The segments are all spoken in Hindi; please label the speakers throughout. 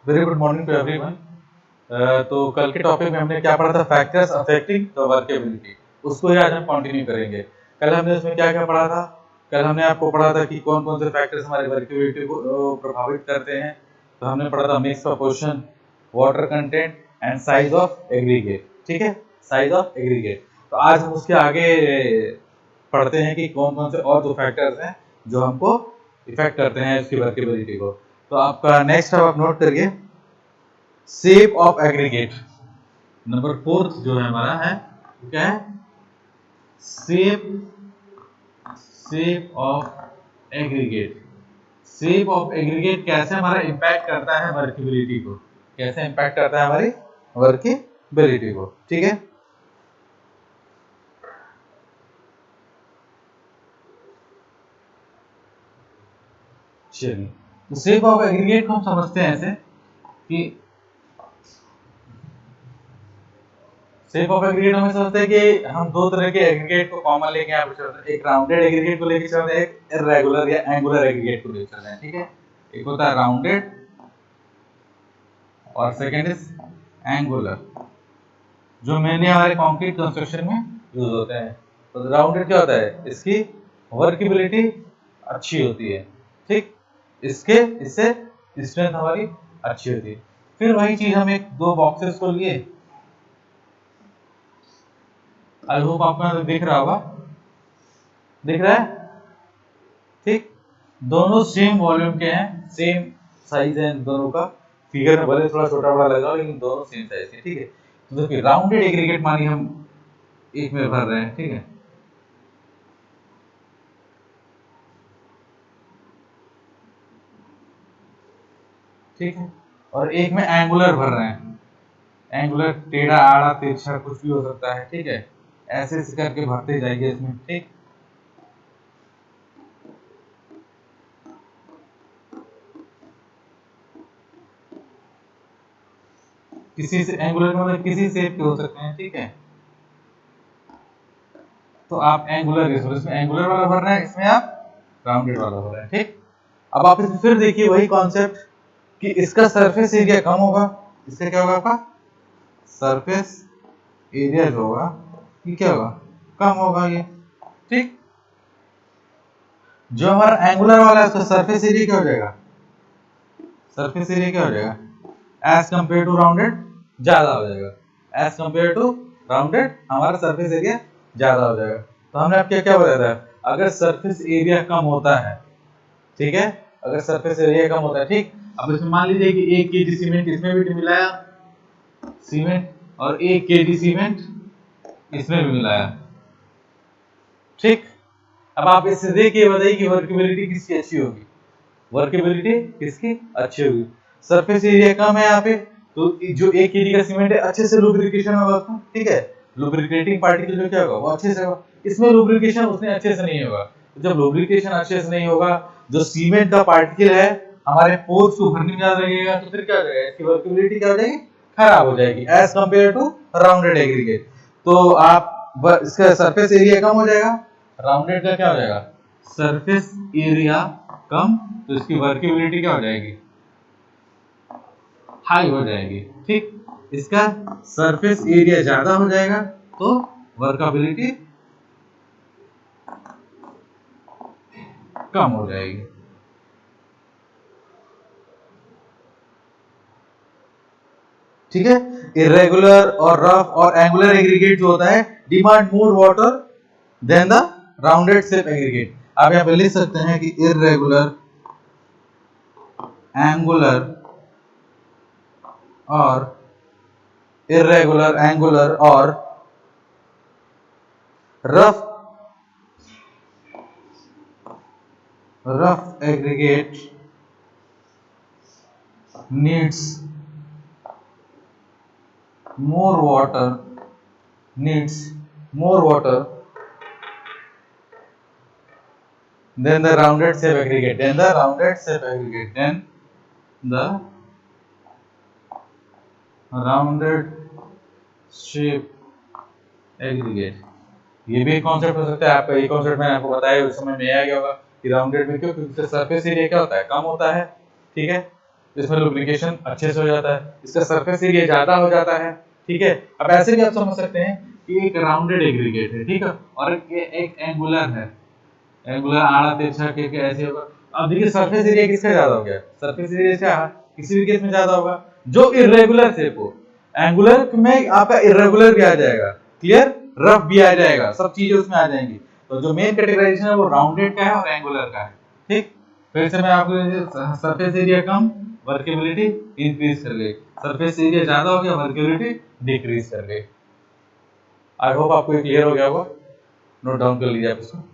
Speaker 1: Very good morning to everyone. तो कल के टॉपिक में हमने क्या पढ़ा था, फैक्टर्स अफेक्टिंग द वर्केबिलिटी, उसको ही आज हम कंटिन्यू करेंगे। कल हमने उसमें क्या क्या पढ़ा था? कल हमने आपको पढ़ा था कि कौन कौन से फैक्टर्स हमारी वर्केबिलिटी को प्रभावित करते हैं। तो हमने पढ़ा था mix proportion, water content and size of aggregate. ठीक है, साइज ऑफ एग्रीगेट। तो आज हम उसके आगे पढ़ते हैं कि कौन कौन से और दो फैक्टर्स हैं जो हमको इफेक्ट करते हैं इसकी वर्केबिलिटी को। तो आपका नेक्स्ट आप नोट करिए, शेप ऑफ एग्रीगेट। नंबर 4 जो है हमारा है क्या है, shape of aggregate. Shape of aggregate कैसे हमारा इंपैक्ट करता है वर्केबिलिटी को, कैसे इंपैक्ट करता है हमारी वर्केबिलिटी को। ठीक है, चलिए तो शेप ऑफ एग्रीगेट को हम समझते हैं ऐसे कि शेप ऑफ एग्रीगेट हमें समझते हैं कि हम दो तरह के एग्रीगेट को कॉमन लेके यहाँ पे चलते हैं। एक राउंडेड एग्रीगेट को लेके चलते हैं, एक इर्रेगुलर या एंगुलर एग्रीगेट को लेके चलते हैं। ठीक है, एक होता है राउंडेड और सेकेंड इज एंगुलर, जो मेनली हमारे कंक्रीट कंस्ट्रक्शन में यूज होते हैं। तो राउंडेड क्या होता है, इसकी वर्केबिलिटी अच्छी होती है। ठीक, इससे स्ट्रेंथ हमारी अच्छी होती है। फिर वही चीज हम एक दो बॉक्सेस को लिए, आई होप आपको यहाँ दिख रहा होगा, दिख रहा है? ठीक, दोनों सेम वॉल्यूम के हैं, सेम साइज है दोनों का। फिगर में भले थोड़ा छोटा बड़ा लगा लेकिन दोनों सेम साइज के। ठीक है, तो देखिए राउंडेड एग्रीगेट मानी हम एक में भर रहे हैं। ठीक है, ठीक है, और एक में एंगुलर भर रहे हैं। एंगुलर टेढ़ा आड़ा तिरछा कुछ भी हो सकता है। ठीक है, ऐसे ऐसे करके भरते जाएंगे इसमें। ठीक, किसी से एंगुलर मतलब किसी शेप के हो सकते हैं। ठीक है, तो आप एंगुलर इसमें एंगुलर वाला भर रहे हैं, इसमें आप राउंडेड वाला भर रहे हैं। ठीक, अब आप इसमें फिर देखिए वही कॉन्सेप्ट कि इसका सरफेस एरिया कम होगा, इसका क्या होगा, आपका सरफेस एरिया जो होगा ये क्या होगा, कम होगा ये। ठीक, जो हमारा एंगुलर वाला है उसका सरफेस एरिया क्या हो जाएगा, सरफेस एरिया क्या हो जाएगा एज कंपेयर टू राउंडेड ज्यादा हो जाएगा। एज कंपेयर टू राउंडेड हमारा सरफेस एरिया ज्यादा हो जाएगा। तो हमने आपको क्या बताया था, अगर सरफेस एरिया कम होता है, ठीक है, अगर सरफेस एरिया कम होता है, ठीक, अब इसमें मान लीजिए कि 1 केजी सीमेंट इसमें भी मिलाया सीमेंट और 1 केजी सीमेंट इसमें भी मिलाया। ठीक, अब आप इससे देखिए बताइए कि वर्केबिलिटी किसकी अच्छी होगी, वर्केबिलिटी किसकी अच्छी होगी। सरफेस एरिया कम है यहाँ पे, तो जो 1 केजी का सीमेंट है अच्छे से लुब्रिकेशन होगा उसमें। ठीक है, लुब्रिकेटिंग पार्टिकल जो क्या होगा वो अच्छे से होगा। इसमें लुब्रिकेशन उसने अच्छे से नहीं होगा। तो जब लुब्रिकेशन अच्छे से नहीं होगा, जो सीमेंट का पार्टिकल है हमारे पोर्स को भरने में ज्यादा लगेगा, तो फिर क्या हो जाएगा, इसकी वर्केबिलिटी क्या हो जाएगी, खराब हो जाएगी as compare to rounded aggregate. तो आप इसका सरफेस एरिया कम हो जाएगा, राउंडेड का क्या हो जाएगा, सरफेस एरिया कम, तो इसकी वर्केबिलिटी क्या हो जाएगी, हाई हो जाएगी। ठीक, इसका सरफेस एरिया ज्यादा हो जाएगा तो वर्केबिलिटी कम हो जाएगी। ठीक है, इरेगुलर और रफ और एंगुलर एग्रीगेट जो होता है demand more water then the rounded shape aggregate. आप यहाँ पे लिख सकते हैं कि इरेगुलर, एंगुलर और इरेगुलर, एंगुलर और rough aggregate needs more water, than the rounded shape aggregate, than the rounded shape aggregate, than the rounded shape aggregate। ये भी एक कॉन्सेप्ट हो सकता है आपका, ये कॉन्सेप्ट मैंने आपको बताया उस समय में आ गया होगा कि राउंडेड में क्यों, क्योंकि सरफेस एरिया क्या होता है, कम होता है। ठीक है, इसमें लुब्रिकेशन अच्छे से हो जाता है, इसका सरफेस एरिया ज्यादा हो जाता है। ठीक है, अब ऐसे भी आप समझ सकते हैं कि एक राउंडेड एग्रीगेट है, ठीक है, और एक एंगुलर है, एंगुलर आड़ा तिरछा के ऐसे होगा। अब देखिए सरफेस एरिया किसका ज्यादा हो गया, सरफेस एरिया से किसी भी केस में ज्यादा होगा। जो इर्रेगुलर शेप हो, एंगुलर में आपका इर्रेगुलर भी आ जाएगा, क्लियर, रफ भी आ जाएगा, सब चीजें उसमें आ जाएंगी। तो जो मेन कैटेगराइजेशन है वो राउंडेड का है और एंगुलर का है। ठीक, फिर से मैं आपको सरफेस एरिया कम, वर्केबिलिटी इंक्रीज कर गई, सरफेस एरिया ज्यादा हो गया, वर्केबिलिटी डिक्रीज कर गई। आई होप आपको ये क्लियर हो गया होगा, नोट डाउन कर लीजिए आप इसको।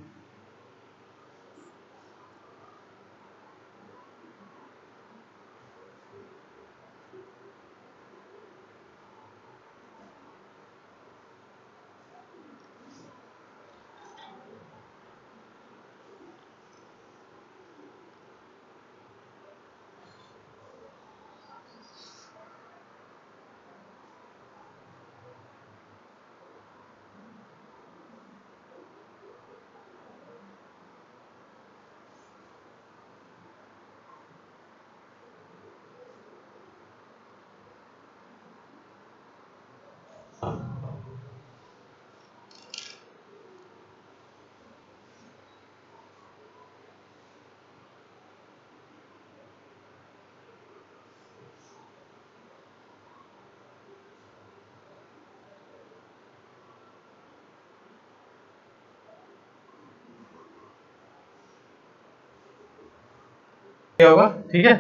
Speaker 1: क्या होगा, ठीक है।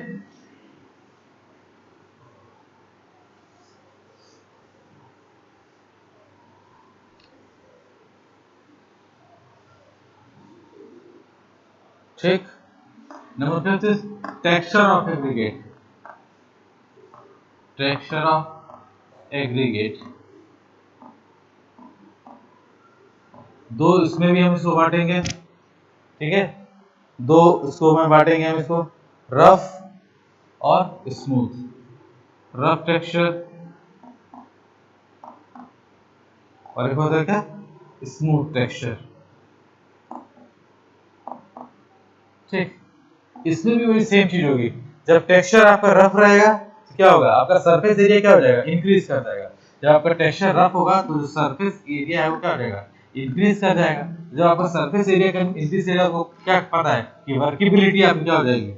Speaker 1: ठीक, number 5 is texture of aggregate, texture of aggregate। दो इसमें भी हम इसको बांटेंगे, ठीक है, दो इसको में बांटेंगे हम इसको, रफ और स्मूथ, रफ टेक्सचर और एक होता है क्या, स्मूथ टेक्सचर। ठीक, इसमें भी वही सेम चीज होगी, जब टेक्सचर आपका रफ रहेगा तो क्या होगा, आपका सरफेस एरिया क्या हो जाएगा, इंक्रीज कर जाएगा। जब आपका टेक्सचर रफ होगा तो जो सरफेस एरिया है वो क्या हो जाएगा, इंक्रीज कर जाएगा। जब आपका सरफेस एरिया का इंक्रीज एरिया को क्या पता है कि वर्केबिलिटी आपकी क्या हो जाएगी,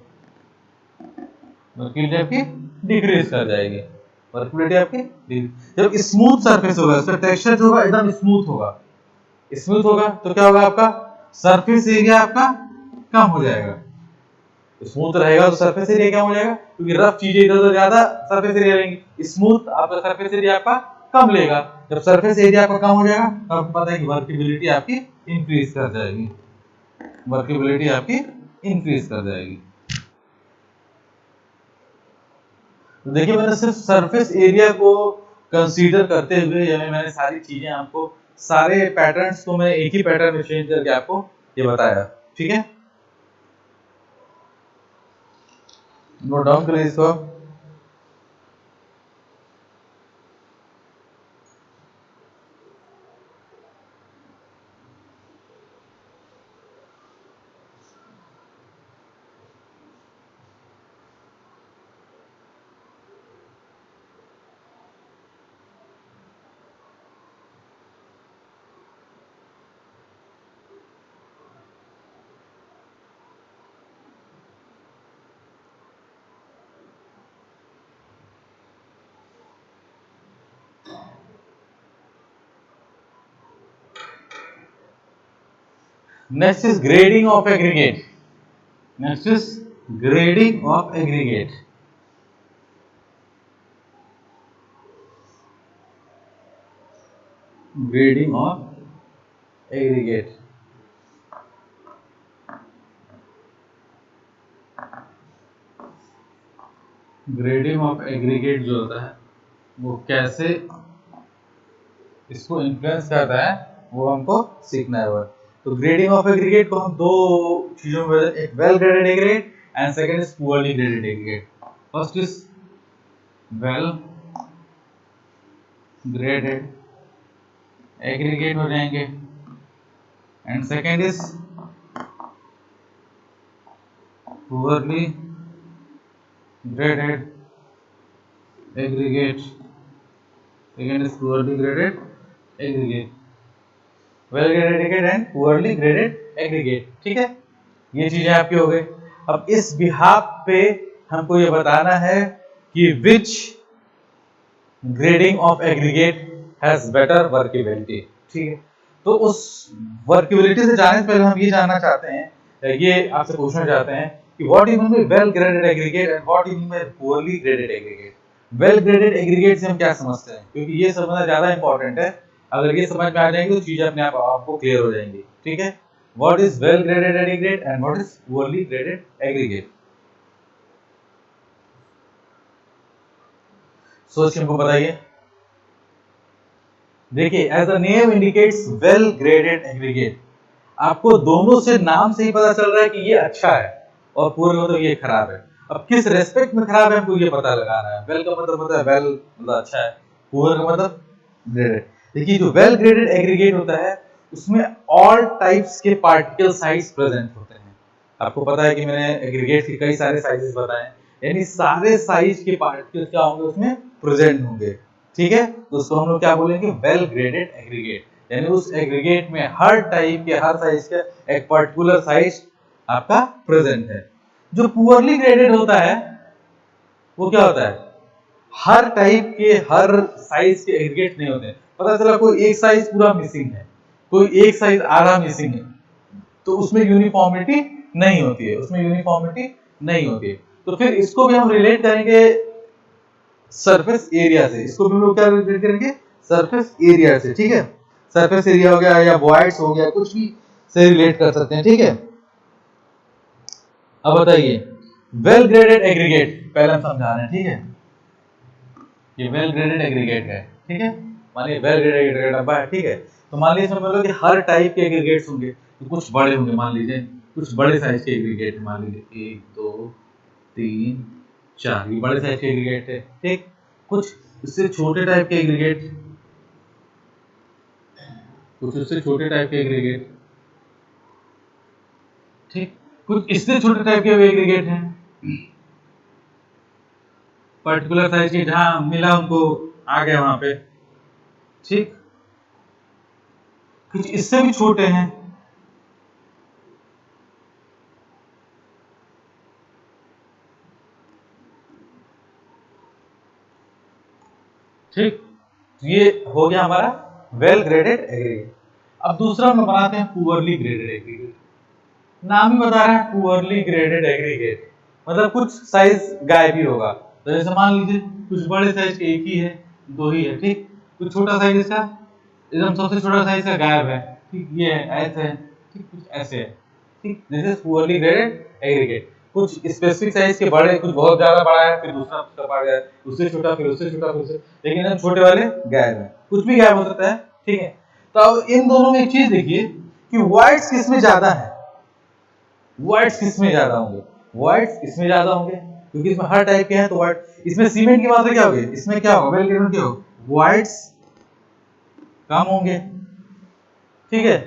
Speaker 1: वर्केबिलिटी आपकी डिक्रीज कर जाएगी, वर्केबिलिटी आपकी जब स्मूथ सरफेस होगा, उसका टेक्सचर जो होगा एकदम स्मूथ होगा, स्मूथ होगा तो क्या होगा, आपका सरफेस एरिया आपका कम हो जाएगा। स्मूथ रहेगा तो सरफेस एरिया क्या हो जाएगा, क्योंकि रफ चीजें इधर उधर ज्यादा सरफेस एरिया लेंगी, स्मूथ आपका सरफेस एरिया आपका कम लेगा। जब सरफेस एरिया आपका कम हो जाएगा तो आपको पता है कि वर्केबिलिटी आपकी इंक्रीज कर जाएगी, वर्केबिलिटी आपकी इंक्रीज कर जाएगी। तो देखिए मैंने सिर्फ सरफेस एरिया को कंसीडर करते हुए, यानी मैंने सारी चीजें आपको, सारे पैटर्न्स को मैं एक ही पैटर्न में चेंज करके आपको ये बताया, ठीक है। नोट डाउन करिए इसको। Next is grading of aggregate. Next is grading of aggregate. Grading of aggregate. Grading of aggregate जो होता है वो कैसे इसको इन्फ्लुएंस करता है वो हमको सीखना है। तो ग्रेडिंग ऑफ एग्रीगेट को हम दो चीजों में, एक well graded aggregate and second is poorly graded aggregate. First is well graded aggregate हो जाएंगे and second is poorly graded aggregate, second is poorly graded aggregate, well graded aggregate and poorly graded aggregate, ठीक है, ये चीजें आपकी हो गई। अब इस बिहाफ पे हमको ये बताना है कि which grading of aggregate has better workability, ठीक है। तो उस वर्केबिलिटी से जाने से पहले हम ये जानना चाहते हैं, ये आपसे पूछना चाहते हैं कि what you mean by well graded aggregate and what you mean by poorly graded aggregate. Well graded aggregate से हम क्या समझते हैं, क्योंकि ये समझना ज्यादा इंपॉर्टेंट है। अगर ये समझ में आ जाएंगे तो चीजें अपने आप आपको क्लियर हो जाएंगी, ठीक है। What is well graded aggregate and what is poorly graded aggregate, सोच के हमको बताइए। देखिए, as the name indicates well graded aggregate, आपको दोनों से नाम से ही पता चल रहा है कि ये अच्छा है और पूरे में तो ये खराब है। अब किस रेस्पेक्ट में खराब है हमको ये पता लगाना है। वेल का मतलब होता है वेल मतलब अच्छा है, पुअर का मतलब ग्रेडेड। देखिए, जो वेल ग्रेडेड एग्रीगेट होता है उसमें ऑल टाइप्स के पार्टिकल साइज प्रेजेंट होते हैं। आपको पता है कि मैंने एग्रीगेट के कई सारे साइजेस बताए, यानी सारे साइज के पार्टिकल्स क्या होंगे उसमें प्रेजेंट होंगे, ठीक है। तो उसको हम लोग क्या बोलेंगे, वेल ग्रेडेड एग्रीगेट, यानी उस एग्रीगेट में हर टाइप के हर साइज का एक पर्टिकुलर साइज आपका प्रेजेंट है। जो पुअरली ग्रेडेड होता है वो क्या होता है, हर टाइप के हर साइज के एग्रीगेट नहीं होते। पता चला कोई एक साइज पूरा मिसिंग है, कोई एक साइज आधा मिसिंग है, तो उसमें यूनिफॉर्मिटी नहीं होती है, उसमें यूनिफॉर्मिटी नहीं होती है। तो फिर इसको भी हम रिलेट करेंगे सरफेस एरिया से, इसको भी हम लोग क्या रिलेट करेंगे, सरफेस एरिया से, ठीक है। सरफेस एरिया हो गया या वॉइड्स हो गया, कुछ भी से रिलेट कर सकते हैं, ठीक है। अब बताइए, वेल ग्रेडेड एग्रीगेट पहले हम समझा रहे हैं, ठीक है। ये वेल ग्रेडेड एग्रीगेट है, ठीक है। मानिए वेल ग्रेडेड एग्रीगेट डब्बा है, ठीक है। तो मान लीजिए मतलब कि हर टाइप के एग्रीगेट्स होंगे, तो कुछ बड़े होंगे, मान लीजिए कुछ बड़े साइज के एग्रीगेट, मान लीजिए 1 2 3 4, ये बड़े साइज के एग्रीगेट है, ठीक। कुछ इससे छोटे टाइप के एग्रीगेट, कुछ इससे छोटे टाइप के एग्रीगेट, ठीक। कुछ इससे छोटे टाइप के एग्रीगेट हैं, पर्टिकुलर साइज के, जहां मिला उनको आ गया वहां पे, ठीक। कुछ इससे भी छोटे हैं, ठीक। ये हो गया हमारा वेल ग्रेडेड एग्रीगेट। अब दूसरा हम बनाते हैं पुअरली ग्रेडेड एग्रीगेट। नाम ही बता रहा है पुअरली ग्रेडेड एग्रीगेट, मतलब कुछ साइज गायब ही होगा। तो जैसे मान लीजिए कुछ बड़े साइज के एक ही है, दो ही है, ठीक। कुछ छोटा साइज इसका एकदम सबसे छोटा साइज का गायब है, ठीक। ये है ऐसे है, ठीक, कुछ ऐसे है, ठीक। This is poorly graded aggregate. कुछ स्पेसिफिक साइज के बड़े, कुछ बहुत ज्यादा बड़ा है, फिर दूसरा उसका बड़ा है, उससे छोटा, फिर उससे छोटा, फिर उससे, लेकिन हम छोटे वाले गायब है, कुछ भी गायब हो सकता है, ठीक है। तो अब इन दोनों में एक चीज देखिए कि व्हाइट्स किसमें ज्यादा है, व्हाइट्स किसमें ज्यादा होंगे, व्हाइट्स इसमें ज्यादा होंगे क्योंकि इसमें हर टाइप के हैं। तो व्हाइट, इसमें सीमेंट की मात्रा क्या होगी, इसमें क्या होगा, वेल ग्रेडेड क्या होगा, व्हाइट्स कम होंगे, ठीक है।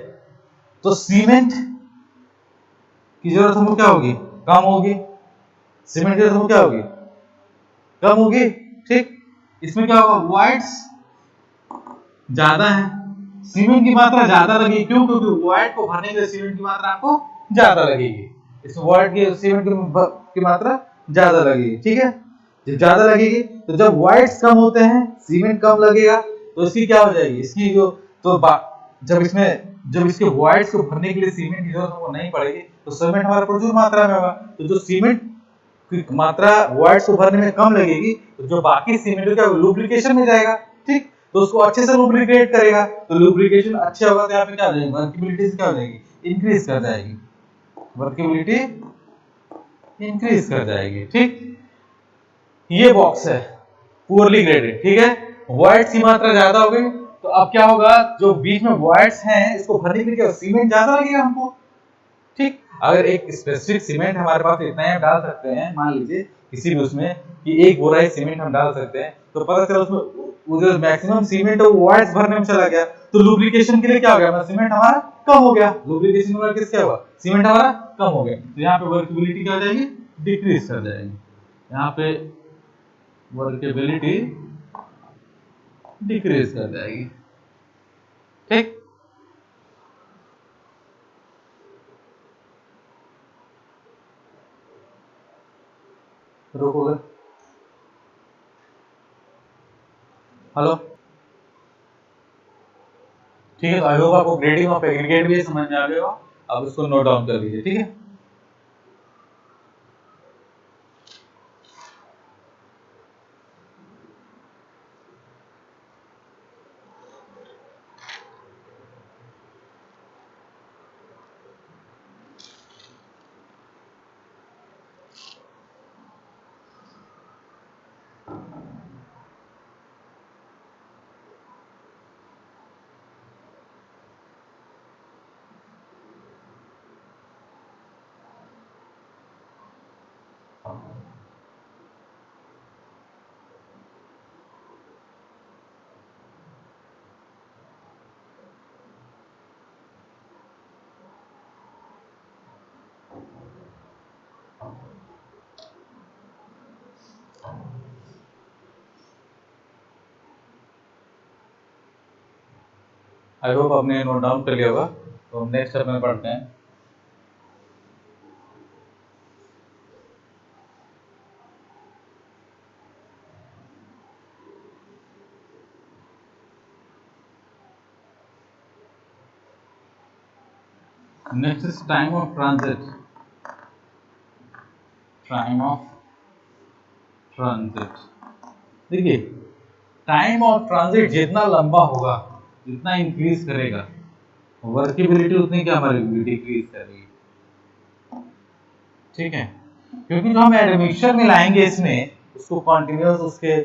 Speaker 1: तो सीमेंट की जरूरत हमको क्या होगी, कम होगी। सीमेंट की जरूरत हमको क्या होगी, कम होगी, ठीक। इसमें क्या होगा, व्हाइट्स ज्यादा है, सीमेंट की मात्रा ज्यादा लगेगी, क्यों, क्योंकि व्हाइट को भरने के लिए सीमेंट की मात्रा आपको ज्यादा लगेगी। इसमें व्हाइट की सीमेंट की मात्रा ज्यादा लगेगी, ठीक है। जब ज्यादा लगेगी तो जब व्हाइट्स कम होते हैं सीमेंट कम लगेगा, तो इसकी क्या हो जाएगी, इसकी जो तो जब इसके व्हाइट्स को भरने के लिए सीमेंट की जरूरत हमको नहीं पड़ेगी, तो सीमेंट हमारा प्रचुर मात्रा में होगा। तो जो सीमेंट की मात्रा व्हाइट्स को भरने में कम लगेगी, तो जो बाकी सीमेंट क्या लुब्रिकेशन में जाएगा, ठीक। तो उसको अच्छे से लुब्रिकेट करेगा, तो लुब्रिकेशन अच्छा होगा तो यहाँ पे क्या हो जाएगी, वर्केबिलिटी क्या हो जाएगी, इंक्रीज कर जाएगी, वर्केबिलिटी इंक्रीज कर जाएगी, ठीक। ये बॉक्स है पुअरली ग्रेडेड, ठीक है। व्हाइट्स की मात्रा ज्यादा हो गई, तो अब क्या होगा, जो बीच में व्हाइट्स हैं इसको भरने के लिए क्या सीमेंट ज्यादा लगेगा हमको, ठीक। अगर एक स्पेसिफिक सीमेंट हमारे पास इतना ही हम डाल सकते हैं, मान लीजिए किसी भी उसमें कि एक बोरा ही सीमेंट हम डाल सकते हैं, तो पता चला उसमें वो जो मैक्सिमम सीमेंट है वो व्हाइट्स भरने में चला गया, तो लुब्रिकेशन के लिए क्या हो गया, सीमेंट हमारा कम हो गया, लुब्रिकेशन वाला किस क्या हुआ, सीमेंट हमारा कम हो गया, तो यहाँ पे वर्केबिलिटी क्या हो जाएगी, डिक्रीज कर जाएगी, यहाँ पे वर्केबिलिटी डिक्रीज कर जाएगी। ठीक, रोकोगे? हेलो, ठीक है। तो आई होप आपको ग्रेडिंग ऑफ एग्रीगेट भी समझ में आ गया होगा। आप उसको नोट डाउन कर लीजिए, ठीक है। आई होप आपने नोट डाउन कर लिया होगा। तो हम नेक्स्ट स्टेप में पढ़ते हैं। Next is time of transit. Time of transit, देखिए टाइम ऑफ ट्रांजिट जितना लंबा होगा, जितना इंक्रीज करेगा, वर्केबिलिटी उतनी क्या हमारी डिक्रीज करेगी। ठीक है, क्योंकि जो हम एडमिक्सचर मिलाएंगे इसमें, उसको कॉन्टिन्यूस उसके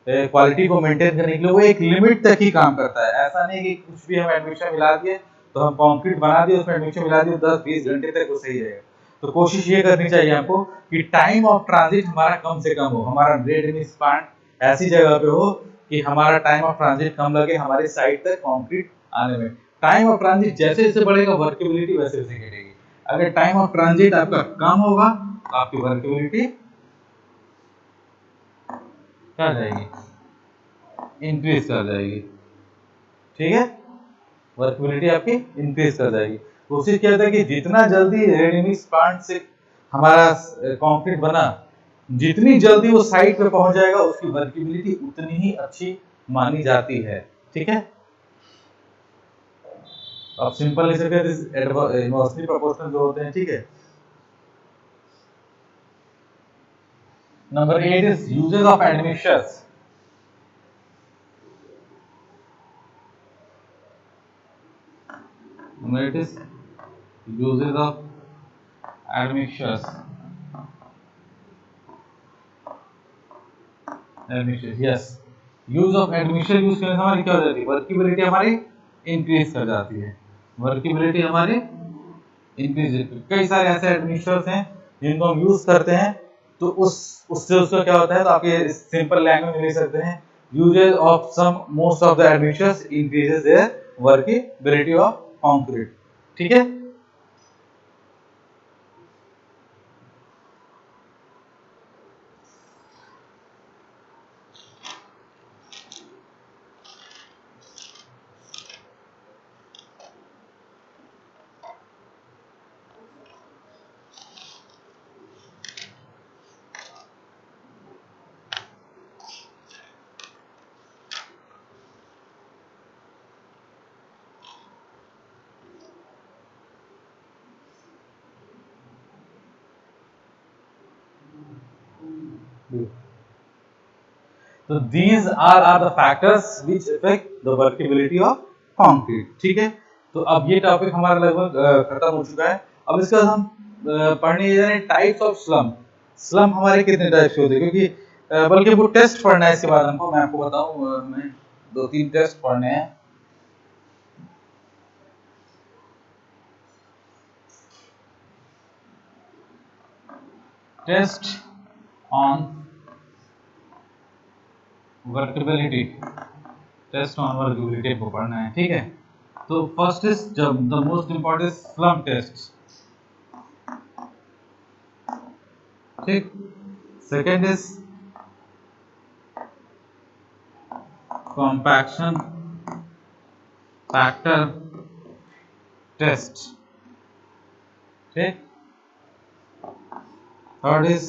Speaker 1: क्वालिटी को मेंटेन करने के लिए वो एक लिमिट तक ही काम करता है। ऐसा नहीं कि कुछ भी हम एडमिक्सचर मिला दिए तो हम कंक्रीट बना दिए, उसमें एडमिक्सचर मिला दिए 10-20 घंटे तक वो सही रहेगा। तो कोशिश ये करनी चाहिए आपको कि टाइम ऑफ ट्रांजिट हमारा कम से कम हो, हमारा रेड मिक्स प्लांट ऐसी जगह पे हो कि हमारा टाइम ऑफ ट्रांजिट कम लगे हमारे साइड तक कंक्रीट आने में। टाइम ऑफ ट्रांजिट जैसे जैसे बढ़ेगा वर्केबिलिटी वैसे वैसे घटेगी। अगर टाइम ऑफ ट्रांजिट आपका कम होगा तो आपकी वर्केबिलिटी क्या जाएगी, इंक्रीज कर जाएगी। ठीक है, वर्केबिलिटी आपकी इंक्रीज कर जाएगी। कोशिश किया था कि जितना जल्दी रेडीमिक्स प्लांट से हमारा कंक्रीट बना, जितनी जल्दी वो साइट पे पहुंच जाएगा उसकी वर्केबिलिटी उतनी ही अच्छी मानी जाती है। ठीक है, अब सिंपल लिख सकते हैं इनवर्सली प्रोपोर्शनल जो होते हैं। ठीक है, number 8 is uses of admixtures. Number 8 is uses of admixtures. Admixtures, yes. Use of admixture use करने से हमारी क्या हो जाती है, वर्केबिलिटी हमारी इंक्रीज कर जाती है। वर्केबिलिटी हमारी इंक्रीज, कई सारे ऐसे एडमिक्सचर्स हैं जिनको हम यूज करते हैं तो उससे उसका क्या होता है, तो आपके सिंपल लैंग्वेज में लिख सकते हैं uses of some most of the admixtures increases their workability of concrete. ठीक है, तो these are the factors which affect the workability of concrete। ठीक है, तो अब ये टॉपिक हमारा लगभग खत्म हो चुका है। अब इसके बाद हम पढ़ने जा रहे हैं टाइप्स ऑफ स्लम। स्लम हमारे कितने टाइप्स के होते हैं, क्योंकि बल्कि वो टेस्ट पढ़ना है इसके बाद हमको, मैं आपको बताऊं मैं 2-3 टेस्ट पढ़ने हैं। Test on workability, test on workability को पढ़ना है। ठीक है, तो फर्स्ट इज जब the most important slump test. ठीक, second is compaction factor test, ठीक। थर्ड इज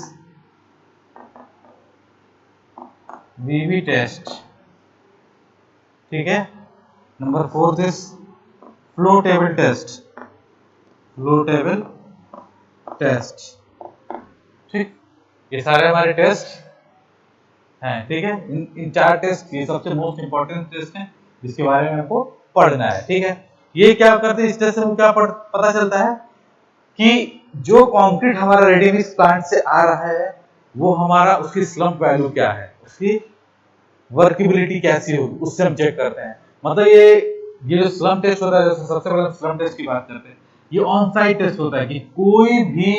Speaker 1: वीवी टेस्ट, ठीक है। Number fourth is flow table test, flow table test, ठीक। ये सारे हमारे टेस्ट हैं, ठीक है। इन चार टेस्ट ये सबसे मोस्ट इंपॉर्टेंट टेस्ट हैं जिसके बारे में आपको पढ़ना है, ठीक है। ये क्या करते हैं, इस टेस्ट से हमको क्या पता चलता है कि जो कंक्रीट हमारा रेडी मिक्स प्लांट से आ रहा है वो हमारा उसकी स्लम्प वैल्यू क्या है, उसकी वर्केबिलिटी कैसी होगी, उससे हम चेक करते हैं। मतलब ये जो स्लम्प टेस्ट होता है, सबसे पहले स्लम्प टेस्ट की बात करते हैं। ये ऑन साइट टेस्ट होता है कि कोई भी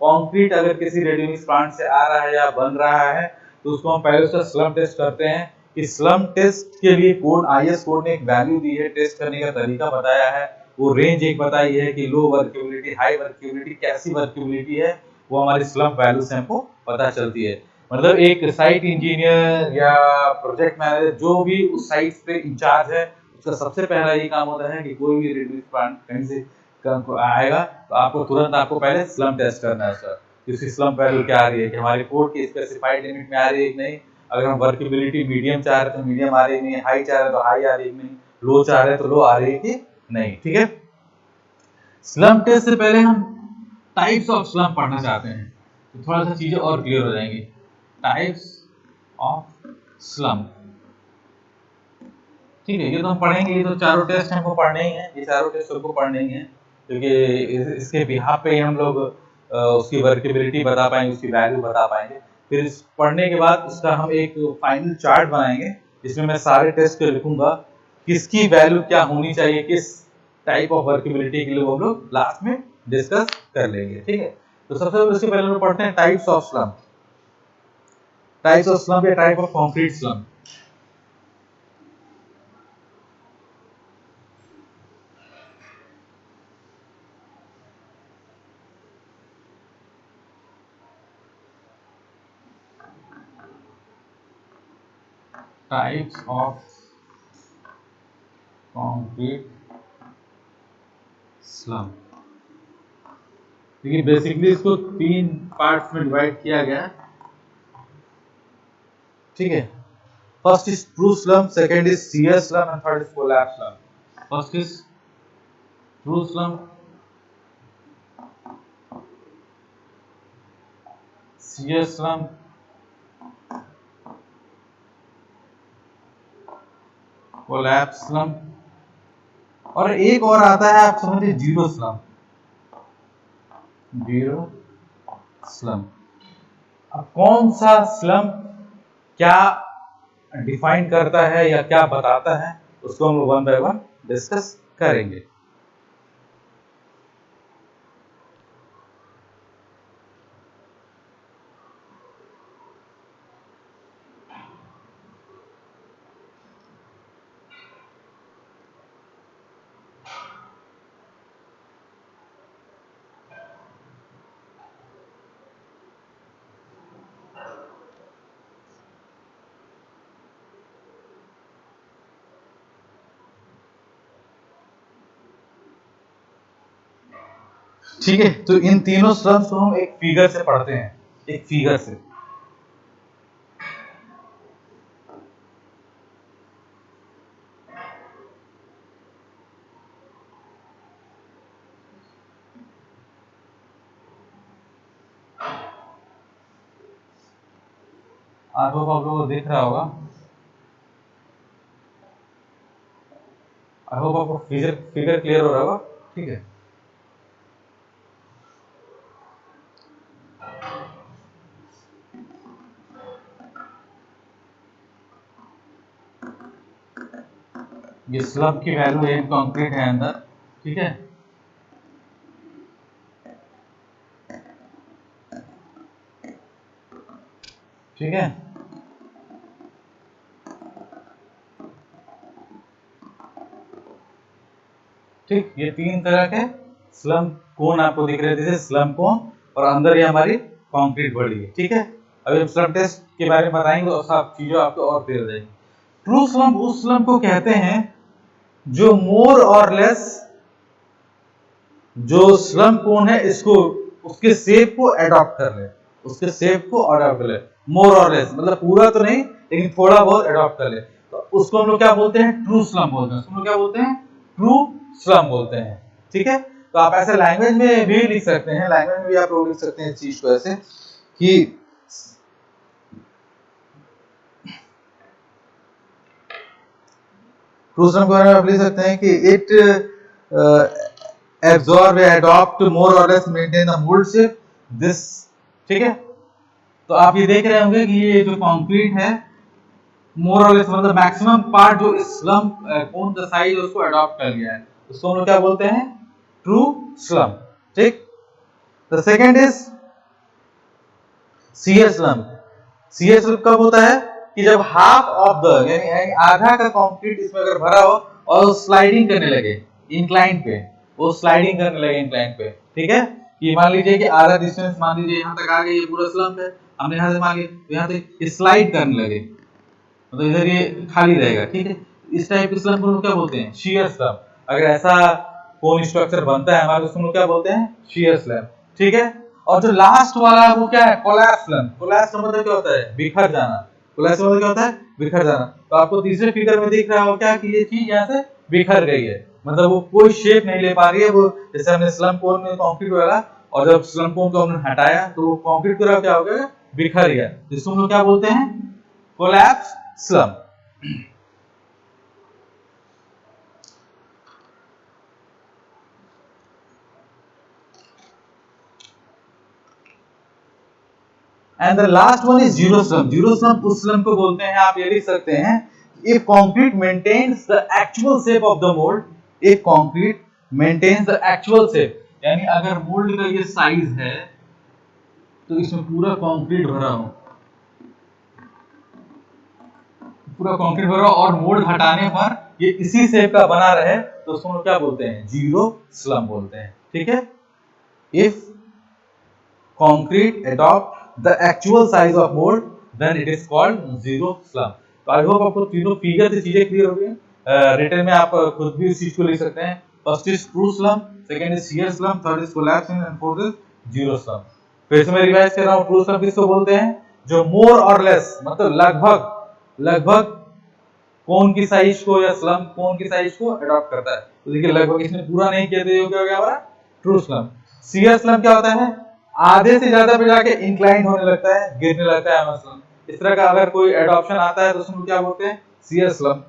Speaker 1: कंक्रीट अगर किसी रेडी मिक्स प्लांट से आ रहा है या बन रहा है तो उसको हम पहले उसका स्लम्प टेस्ट करते हैं। कि स्लम्प टेस्ट के लिए कोड आईएस कोड ने एक वैल्यू दी है, टेस्ट करने का तरीका बताया है, वो रेंज एक बताई है कि लो वर्केबिलिटी, हाई वर्केबिलिटी, कैसी वर्केबिलिटी है, वो हमारी स्लम्प वैल्यू से हमको पता चलती है। मतलब एक साइट इंजीनियर या प्रोजेक्ट मैनेजर जो भी उस साइट पे इंचार्ज है, उसका सबसे पहला ये काम होता है कि कोई भी रेडी मिक्स प्लांट कहीं से आएगा तो आपको तुरंत आपको पहले स्लम्प टेस्ट करना है सर, कि उसकी स्लम्प वैल्यू क्या आ रही है, कि हमारे कोड की स्पेसिफाइड लिमिट में आ रही है कि नहीं। अगर हम वर्केबिलिटी मीडियम चाह रहे हैं तो मीडियम आ रही है नहीं, हाई चाह रहे हैं तो हाई आ रही है नहीं, लो चाह रहे हैं तो लो आ रही है कि नहीं, ठीक है। स्लम्प टेस्ट से पहले हम टाइप्स ऑफ स्लम्प पढ़ना चाहते हैं तो थोड़ा सा चीजें और क्लियर हो जाएंगी। टाइप्स ऑफ स्लम्प, ठीक है। ये तो हम पढ़ेंगे, ये तो चारों टेस्ट हमको पढ़ने ही है, ये चारों टेस्ट हमको पढ़ने ही है, क्योंकि इसके बिहाफ पे ही हम लोग उसकी वर्केबिलिटी बता पाएंगे, उसकी वैल्यू बता पाएंगे। फिर इस पढ़ने के बाद उसका हम एक फाइनल चार्ट बनाएंगे जिसमें मैं सारे टेस्ट को लिखूंगा, किसकी वैल्यू क्या होनी चाहिए, किस टाइप ऑफ वर्केबिलिटी के लिए, वो हम लोग लास्ट में डिस्कस कर लेंगे, ठीक है। तो सबसे पहले उसके पहले हम लोग पढ़ते हैं types of slump. Types of slump या type of concrete slump. Types of concrete slump, देखिए बेसिकली इसको तीन पार्ट्स में डिवाइड किया गया है, ठीक है। First is true slump, second is shear slump and third is collapse slump. First is true slump, shear slump, collapse slump, और एक और आता है आप समझिए जीरो स्लम्प, जीरो स्लम्प। अब कौन सा स्लम्प क्या डिफाइन करता है या क्या बताता है उसको हम वन बाय वन डिस्कस करेंगे। ठीक है, तो इन तीनों स्लम्स को हम एक फिगर से पढ़ते हैं, एक फिगर से। आई होप आप लोगों को दिख रहा होगा, आई होप आपको फिगर फिगर क्लियर हो रहा होगा, ठीक है। ये स्लब की वैल्यू एक कंक्रीट है अंदर, ठीक है। ठीक है, ठीक। ये तीन तरह के स्लम कोन आपको दिख रहे थे, स्लम कोन, और अंदर ये हमारी कंक्रीट बॉडी है, ठीक है। अभी हम स्लम टेस्ट के बारे में बताएंगे तो सब चीजें आपको और क्लियर हो जाएंगी। ट्रू स्लम उस स्लम को कहते हैं जो मोर और लेस, जो स्लम कोन है इसको उसके शेप को अडॉप्ट कर ले, उसके शेप को अडॉप्ट कर ले, मोर और लेस मतलब पूरा तो नहीं लेकिन थोड़ा बहुत अडॉप्ट कर ले, तो उसको हम लोग क्या बोलते हैं? ट्रू स्लम बोलते हैं। उसको हम लोग क्या बोलते हैं? ट्रू स्लम बोलते हैं। ठीक है, तो आप ऐसे लैंग्वेज में भी लिख सकते हैं, लैंग्वेज में भी आप लोग लिख सकते हैं इस चीज को ऐसे कि ट्रू स्लम के बारे में आप लिख सकते हैं कि इट absorb या adopt more or less maintain the mold shape this। ठीक है, तो आप ये देख रहे होंगे कि ये जो कंक्रीट है मोर और लेस मतलब मैक्सिमम पार्ट जो स्लम कोन का साइज उसको अडॉप्ट कर लिया है, उसको हम लोग क्या बोलते हैं? True slump. ठीक, the second is shear slump. Shear slump कब होता है? कि जब हाफ ऑफ द यानी आधा का कंक्रीट इसमें अगर भरा हो और स्लाइडिंग करने लगे इंक्लाइन पे, वो स्लाइडिंग करने लगे इंक्लाइन पे। ठीक है, कि मान लीजिए कि आधा डिस्टेंस मान लीजिए यहाँ तक आ गए, ये पूरा स्लम है, हमने यहाँ से मान लिया तो यहाँ तक स्लाइड करने लगे, मतलब इधर ये खाली रहेगा। ठीक है, इस टाइप के स्लम को हम क्या बोलते हैं? Shear slum. अगर ऐसा कोन स्ट्रक्चर बनता है हमारे, उसको हम क्या बोलते हैं? Shear slum. ठीक है, और जो लास्ट वाला वो क्या है? Collapse slump. कोलैप्स का मतलब क्या होता है? बिखर जाना। कोलैप्स का मतलब क्या होता है? बिखर जाना। तो आपको तीसरे फिगर में दिख रहा हो क्या कि ये चीज यहाँ से बिखर गई है, मतलब वो कोई शेप नहीं ले पा रही है। वो जैसे हमने स्लम कोन में कंक्रीट वाला, और जब स्लम कोन को हमने हटाया तो वो कंक्रीट पूरा क्या हो गया? बिखर गया, जिसको हम लोग क्या बोलते हैं? Collapse slum। And the last one is zero slum. Zero slum उस स्लम को बोलते हैं, आप ये लिख सकते हैं, if concrete maintains the actual shape of the mould. If concrete maintains the actual shape, यानी अगर मोल्ड का ये साइज है तो इसमें पूरा कंक्रीट भरा हो, पूरा कंक्रीट भरा और मोल्ड हटाने पर ये इसी शेप का बना रहे, तो उसको क्या बोलते हैं? जीरो स्लम बोलते हैं। ठीक है, if concrete adopt the actual size of mold then it is called zero slump। तो आई होप आपको तीनों फिगर से चीजें क्लियर हो गई। रिटन में आप खुद भी इस चीज को लिख सकते हैं। First is true slum, second is shear slum, third is collapsing and fourth is zero slum. फिर से मैं रिवाइज कर रहा हूं, ट्रू स्लम किसको बोलते हैं? जो मोर और लेस मतलब लगभग लगभग कोन की साइज को या स्लम कोन की साइज को अडॉप्ट करता है। तो देखिए लगभग इसने पूरा नहीं किया, तो ये क्या हो गया हमारा? True slum. शियर स्लम क्या होता है? आधे से ज्यादा पे जाके इंक्लाइन होने लगता है, गिरने लगता है हमारा स्लम। इस तरह का अगर कोई एडॉप्शन आता है तो उसको क्या बोलते हैं? Shear slump.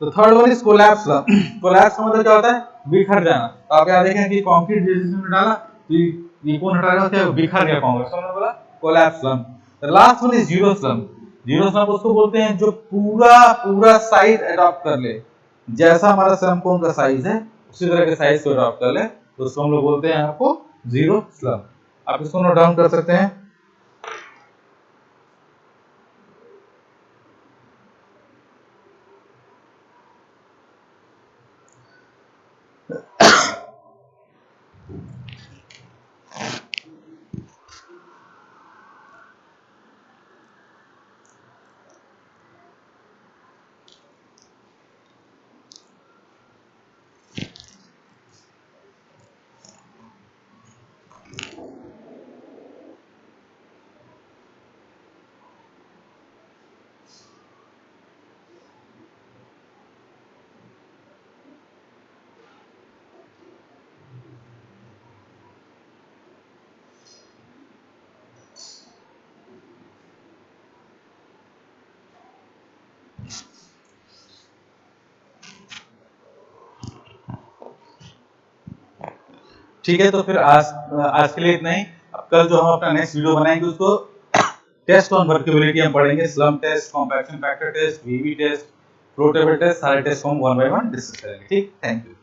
Speaker 1: तो third one is collapse slump. Collapse का मतलब क्या होता है? बिखर जाना। तो आप यहाँ देखें कि कंक्रीट जिसमें डाला तो ये कौन हटा रहा है? बिखर गया कंक्रीट, समझ बोला collapse slum. The last one is zero slum. Zero slum उसको बोलते हैं जो पूरा पूरा साइज अडॉप्ट कर ले, जैसा हमारा स्लम कोन का साइज है उसी तरह के साइज को अडॉप्ट कर ले, तो उसको हम लोग बोलते हैं आपको जीरो स्लम। आप इसको नोट डाउन कर सकते हैं। ठीक है, तो फिर आज के लिए इतना ही। अब कल जो हम अपना नेक्स्ट वीडियो बनाएंगे उसको टेस्ट ऑन वर्केबिलिटी हम पढ़ेंगे। Slump test, compaction factor test, Vee Bee test, flow table test, सारे टेस्ट को हम वन बाय वन डिस्कस करेंगे। ठीक, थैंक यू।